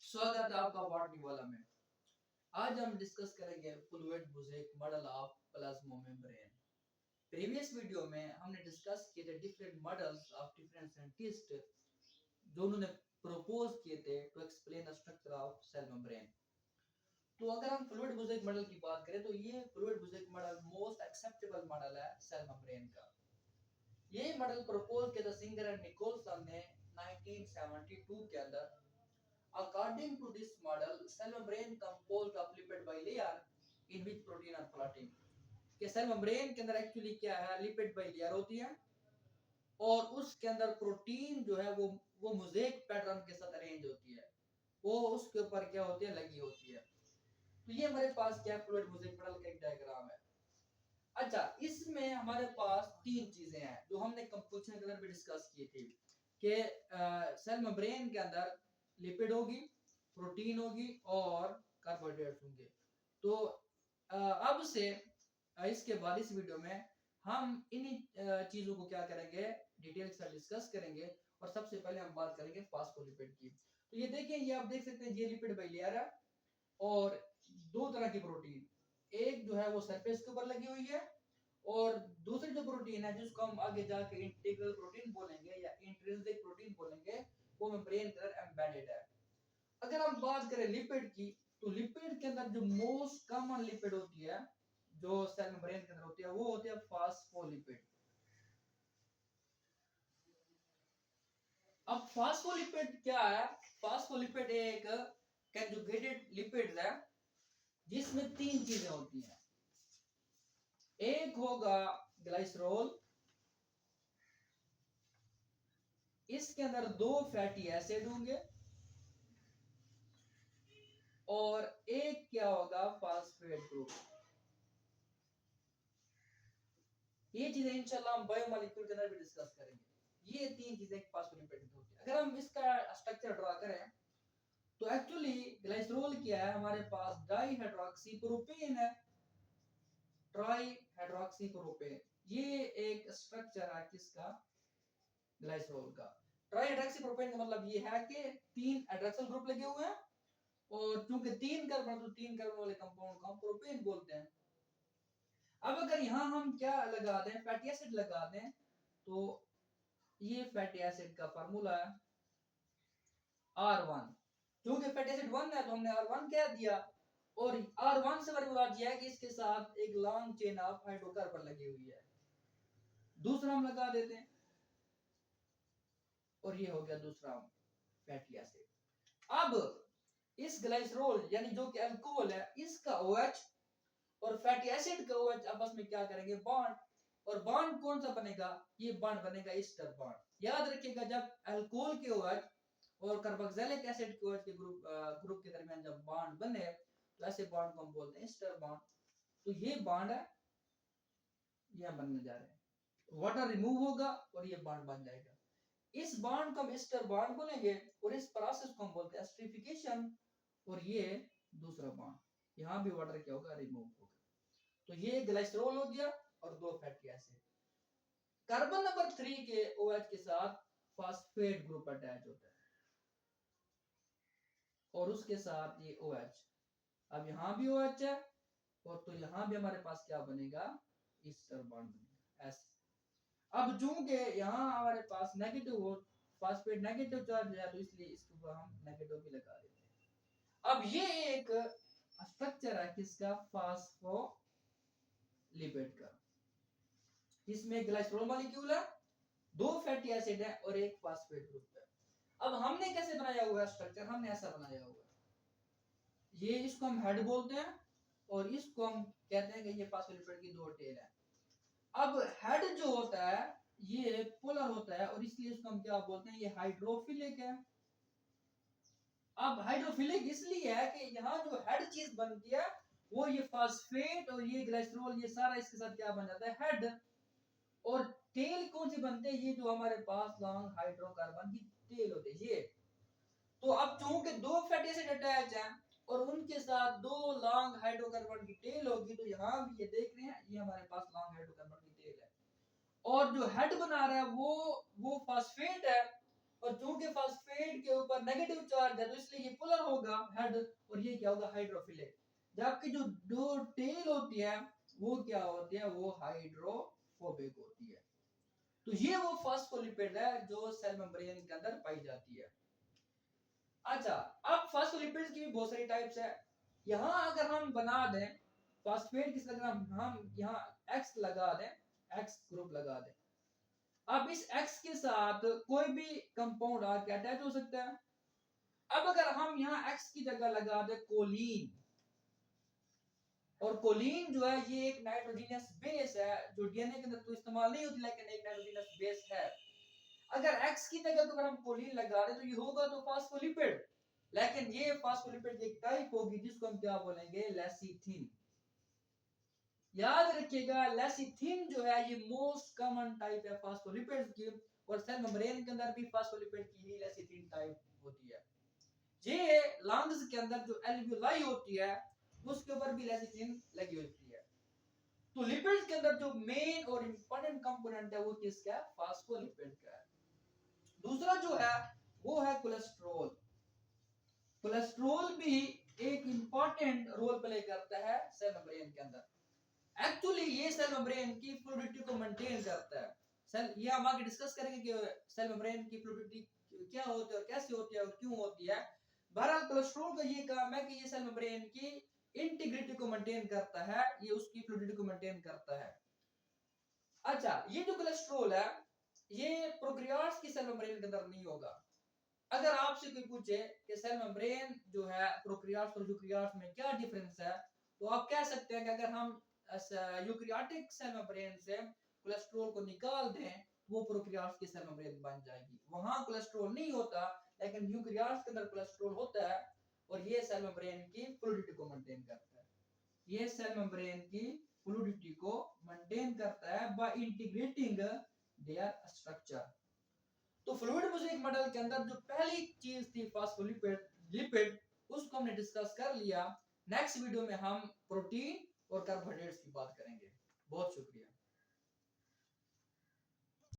स्वागत है आपका वाटनी वाला में। आज हम डिस्कस करेंगे fluid mosaic model of plasma membrane. Previous video में हमने डिस्कस किए थे different models of different scientist जो उन्होंने प्रपोज किए थे to explain the structure of cell membrane. तो अगर हम फ्लूइड-बुज़ेक मॉडल की बात करें तो ये फ्लूइड-बुज़ेक मॉडल मोस्ट एक्सेप्टेबल मॉडल है सेल मेम्ब्रेन का। ये मॉडल प्रपोज किया था सिंगर एंड निकोलसन ने 1972 के अंदर। According to this model, cell membrane composed of lipid bilayer in which protein are floating. कि सेल मेम्ब्रेन के अंदर एक्चुअली क्या है, लिपिड बाइलेयर होती है और उसके अंदर प्रोटीन जो है वो मोज़ेक पैटर्न के साथ अरेंज होती है, वो उसके ऊपर क्या होती है, लगी होती है। तो ये हमारे पास क्या फ्लूइड मोज़ेक मॉडल का एक डायग्राम है। अच्छा, इसमें हमारे पास तीन चीजें हैं जो हमने कंपोजिशन के अंदर भी डिस्कस की थी कि सेल मेम्ब्रेन के अंदर लिपिड होगी, प्रोटीन होगी और कार्बोहाइड्रेट्स होंगे। तो अब से इसके बाद इस वीडियो में हम इन्हीं चीजों को क्या करेंगे, डिटेल के साथ डिस्कस करेंगे। और सबसे पहले हम बात करेंगे फास्फोलिपिड की। तो ये देखिए, ये आप देख सकते हैं, ये लिपिड बाइलेयर है और दो तरह की प्रोटीन, एक जो है वो सरफेस के ऊपर लगी हुई है और दूसरी जो प्रोटीन है जिसको हम आगे जाके इंटीग्रल प्रोटीन बोलेंगे या इंट्रिंसिक प्रोटीन बोलेंगे, वो मेम्ब्रेन के अंदर एम्बेडेड है। अगर हम बात करें लिपिड की, तो लिपिड के अंदर जो मोस्ट कॉमन लिपिड होती है जो सेल मेम्ब्रेन के अंदर होती है, वो होती है फास्फोलिपिड। अब फास्फोलिपिड क्या है? फास्फोलिपिड एक कंजुगेटेड लिपिड है जिसमें तीन चीजें होती हैं। एक होगा ग्लाइसरॉल, इसके अंदर दो फैटी एसिड होंगे और एक क्या होगा, फास्फेट ग्रुप। ये चीजें इंशाल्लाह हम बायोमोलिक्यूल के अंदर भी डिस्कस करेंगे। ये तीन चीजें फास्फोलिपिड में होती है। अगर हम इसका स्ट्रक्चर ड्रा करें तो एक्चुअली ग्लाइसरॉल क्या है, हमारे पास डाइहाइड्रोक्सी प्रोपेन है, ट्राइहाइड्रोक्सी प्रोपेन। ये एक स्ट्रक्चर है किसका, ग्लाइसरॉल का। ट्राइहाइड्रोक्सी प्रोपेन का मतलब ये है कि तीन हाइड्रोक्सिल ग्रुप लगे हुए हैं और चूंकि तीन कार्बन, तो तीन कार्बन वाले कंपाउंड को हम प्रोपेन बोलते हैं। अब अगर यहां हम क्या लगा दें, फैटी एसिड लगा दें, तो ये फैटी एसिड का फार्मूला है R1। क्योंकि फैटी एसिड 1 है तो हमने R1 कह दिया और R1 से फार्मूला दिया है कि इसके साथ एक लॉन्ग चेन ऑफ हाइड्रोकार्बन लगी हुई है। दूसरा हम लगा देते हैं और ये हो गया दूसरा फैटी एसिड। अब इस ग्लाइसरॉल यानी जो कि अल्कोहल है, इसका OH और फैटी एसिड का OH आपस में क्या करेंगे, बॉन्ड। और बॉन्ड कौन सा बनेगा, ये बॉन्ड बनेगा ईस्टर बॉन्ड। याद रखिएगा, जब अल्कोहल के OH और कार्बोक्सिलिक एसिड के OH के ग्रुप के दरमियान जब बॉन्ड बने तो ऐसे बॉन्ड को हम बोलते हैं ईस्टर बॉन्ड। तो ये बॉन्ड है, ये बनने जा रहे हैं, वाटर रिमूव होगा और ये बॉन्ड बन जाएगा। इस बॉन्ड को हम ईस्टर बॉन्ड बोलेंगे और इस प्रोसेस को हम बोलते हैं एस्टरिफिकेशन। और ये दूसरा बॉन्ड, यहां भी वाटर क्या होगा, रिमूव होगा। तो ये ग्लाइसरॉल हो गया और दो फैटी एसिड। कार्बन नंबर 3 के OH के साथ फास्फेट ग्रुप अटैच होता है और उसके साथ ये OH। अब यहां भी OH है और तो यहां भी हमारे पास क्या बनेगा, ईस्टर बॉन्ड बनेगा ऐसे। अब चूंकि यहां हमारे पास नेगेटिव हो, फास्फेट नेगेटिव चार्ज है, तो इसलिए इसके ऊपर हम नेगेटिव भी लगा देते हैं। अब ये एक स्ट्रक्चर है किसका, फास्फोलिपिड का, जिसमें ग्लाइसरॉल मॉलिक्यूल है, दो फैटी एसिड है और एक फास्फेट ग्रुप है। अब हमने कैसे बनाया हुआ है स्ट्रक्चर, हमने ऐसा बनाया हुआ है, ये इसको हम हेड बोलते हैं और इसको हम कहते हैं कि ये फास्फोलिपिड की दो टेल है। अब हेड जो होता है ये पोलर होता है और इसलिए इसको हम क्या बोलते हैं, ये हाइड्रोफिलिक है। अब हाइड्रोफिलिक इसलिए है कि यहाँ जो हेड चीज बनती है वो ये फास्फेट और ये ग्लाइसरॉल, ये सारा इसके साथ क्या बन जाता है, हेड। और टेल कौन सी बनते हैं, ये जो हमारे पास लॉन्ग हाइड्रोकार्बन की टेल होते हैं ये। तो अब चूंकि दो फैटी एसिड अटैच हैं और उनके साथ दो लॉन्ग हाइड्रोकार्बन की टेल होगी, तो यहाँ भी ये देख रहे हैं, ये हमारे पास लॉन्ग हाइड्रोकार्बन की टेल है और जो हेड बना रहा है वो फास्फेट है और चूंकि फास्फेट के ऊपर नेगेटिव चार्ज है तो इसलिए ये पोलर होगा हेड, और ये क्या होगा हाइड्रोफिलिक। जबकि जो दो टेल होती है वो क्या होती है, वो हाइड्रोफोबिक होती है। तो ये वो फास्फोलिपिड है जो सेल मेम्ब्रेन के अंदर पाई जाती है। अच्छा, अब फास्फोलिपिड्स की भी बहुत सारी टाइप्स है। यहाँ अगर हम बना दें फास्फेट किस लगा, हम यहाँ X लगा दें, X ग्रुप लगा दें, अब इस X के साथ कोई भी कंपाउंड आके अटैच हो सकता है। अब अगर हम यहाँ X की जगह लगा दें कोलीन, और कोलीन जो है ये एक नाइट्रोजनस बेस है जो डीएनए के अंदर तो इस्तेमाल नहीं होती लेकिन एक नाइट्रोजनस बेस है। अगर X की जगह अगर हम कोलीन लगा दें तो ये होगा तो फास्फोलिपिड, लेकिन ये फास्फोलिपिड की एक टाइप होगी जिसको हम क्या बोलेंगे, लेसिथिन। याद रखिएगा लेसिथिन जो है ये मोस्ट कॉमन टाइप है फास्फोलिपिड्स की, और सेल मेम्ब्रेन के अंदर भी फास्फोलिपिड की ही लेसिथिन टाइप होती है। ये लंग्स के अंदर जो एल्वियोलाई होती है उसके ऊपर भी लेसिथिन लगी होती है। तो लिपिड्स के अंदर जो मेन और इंपॉर्टेंट कंपोनेंट है वो किसका है, फास्फोलिपिड का है। दूसरा जो है वो है कोलेस्ट्रॉल। कोलेस्ट्रॉल भी एक इंपॉर्टेंट रोल प्ले करता है सेल मेम्ब्रेन के अंदर। एक्चुअली ये सेल मेम्ब्रेन की फ्लूइडिटी को मेंटेन करता है। सेल ये हम आगे डिस्कस करेंगे कि सेल मेम्ब्रेन की फ्लूइडिटी क्या होती है और कैसे होती है और क्यों होती है। बहरहाल कोलेस्ट्रॉल का ये काम है कि ये सेल मेम्ब्रेन की इंटीग्रिटी को मेंटेन करता है, ये उसकी फ्लूइडिटी को मेंटेन करता है। अच्छा, ये जो कोलेस्ट्रॉल है ये प्रोकैरियोट्स की सेल मेम्ब्रेन के अंदर नहीं होगा। अगर आपसे कोई पूछे कि सेल मेम्ब्रेन जो है प्रोकैरियोट्स और यूकैरियोट्स में क्या डिफरेंस है, तो आप कह सकते हैं कि अगर हम यूकैरियोटिक सेल मेम्ब्रेन से कोलेस्ट्रॉल को निकाल दें वो प्रोकैरियोट्स की सेल मेम्ब्रेन बन जाएगी। वहां कोलेस्ट्रॉल नहीं होता लेकिन यूकैरियोट्स के अंदर कोलेस्ट्रॉल होता है, और ये सेल मेम्ब्रेन की फ्लूइडिटी को मेंटेन करता है। ये सेल मेम्ब्रेन की फ्लूइडिटी को मेंटेन करता है बाय इंटीग्रेटिंग देयर स्ट्रक्चर। तो फ्लूइड मोज़ेक मॉडल के अंदर जो पहली चीज थी फास्फोलिपिड लिपिड, उसको हमने डिस्कस कर लिया। नेक्स्ट वीडियो में हम प्रोटीन और कार्बोहाइड्रेट्स की बात करेंगे। बहुत शुक्रिया।